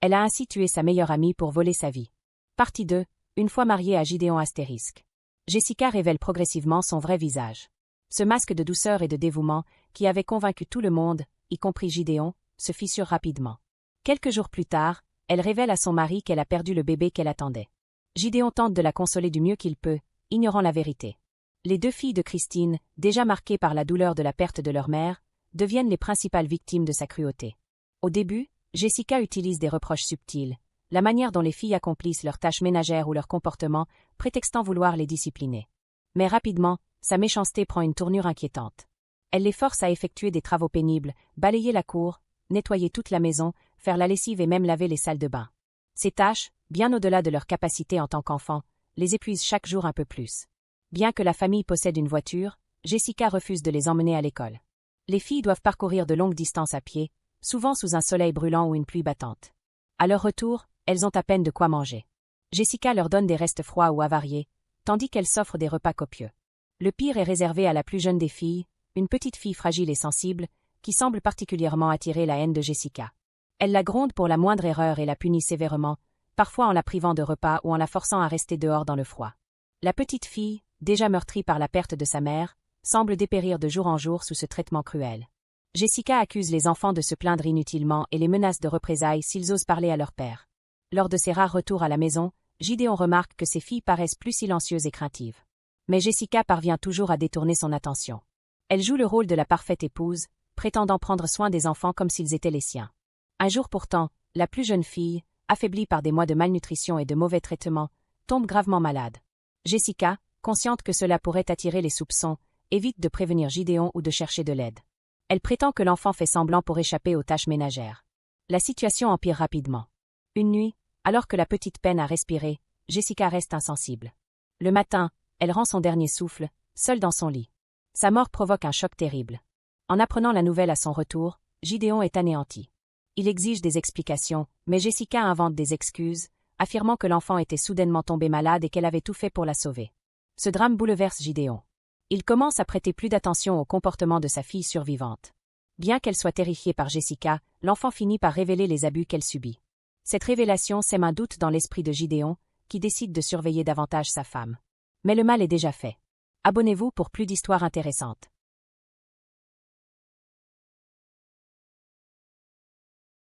Elle a ainsi tué sa meilleure amie pour voler sa vie. Partie 2. Une fois mariée à Gideon astérisque. Jessica révèle progressivement son vrai visage. Ce masque de douceur et de dévouement, qui avait convaincu tout le monde, y compris Gideon, se fissure rapidement. Quelques jours plus tard, elle révèle à son mari qu'elle a perdu le bébé qu'elle attendait. Gideon tente de la consoler du mieux qu'il peut, ignorant la vérité. Les deux filles de Christine, déjà marquées par la douleur de la perte de leur mère, deviennent les principales victimes de sa cruauté. Au début, Jessica utilise des reproches subtils, la manière dont les filles accomplissent leurs tâches ménagères ou leur comportement, prétextant vouloir les discipliner. Mais rapidement, sa méchanceté prend une tournure inquiétante. Elle les force à effectuer des travaux pénibles, balayer la cour, nettoyer toute la maison, faire la lessive et même laver les salles de bain. Ces tâches, bien au-delà de leur capacité en tant qu'enfants, les épuisent chaque jour un peu plus. Bien que la famille possède une voiture, Jessica refuse de les emmener à l'école. Les filles doivent parcourir de longues distances à pied, souvent sous un soleil brûlant ou une pluie battante. À leur retour, elles ont à peine de quoi manger. Jessica leur donne des restes froids ou avariés, tandis qu'elle s'offre des repas copieux. Le pire est réservé à la plus jeune des filles, une petite fille fragile et sensible, qui semble particulièrement attirer la haine de Jessica. Elle la gronde pour la moindre erreur et la punit sévèrement, parfois en la privant de repas ou en la forçant à rester dehors dans le froid. La petite fille, déjà meurtrie par la perte de sa mère, semble dépérir de jour en jour sous ce traitement cruel. Jessica accuse les enfants de se plaindre inutilement et les menace de représailles s'ils osent parler à leur père. Lors de ses rares retours à la maison, Gideon remarque que ses filles paraissent plus silencieuses et craintives. Mais Jessica parvient toujours à détourner son attention. Elle joue le rôle de la parfaite épouse, prétendant prendre soin des enfants comme s'ils étaient les siens. Un jour pourtant, la plus jeune fille, affaiblie par des mois de malnutrition et de mauvais traitements, tombe gravement malade. Jessica, consciente que cela pourrait attirer les soupçons, évite de prévenir Gideon ou de chercher de l'aide. Elle prétend que l'enfant fait semblant pour échapper aux tâches ménagères. La situation empire rapidement. Une nuit, alors que la petite peine à respirer, Jessica reste insensible. Le matin, elle rend son dernier souffle, seule dans son lit. Sa mort provoque un choc terrible. En apprenant la nouvelle à son retour, Gideon est anéanti. Il exige des explications, mais Jessica invente des excuses, affirmant que l'enfant était soudainement tombé malade et qu'elle avait tout fait pour la sauver. Ce drame bouleverse Gideon. Il commence à prêter plus d'attention au comportement de sa fille survivante. Bien qu'elle soit terrifiée par Jessica, l'enfant finit par révéler les abus qu'elle subit. Cette révélation sème un doute dans l'esprit de Gideon, qui décide de surveiller davantage sa femme. Mais le mal est déjà fait. Abonnez-vous pour plus d'histoires intéressantes.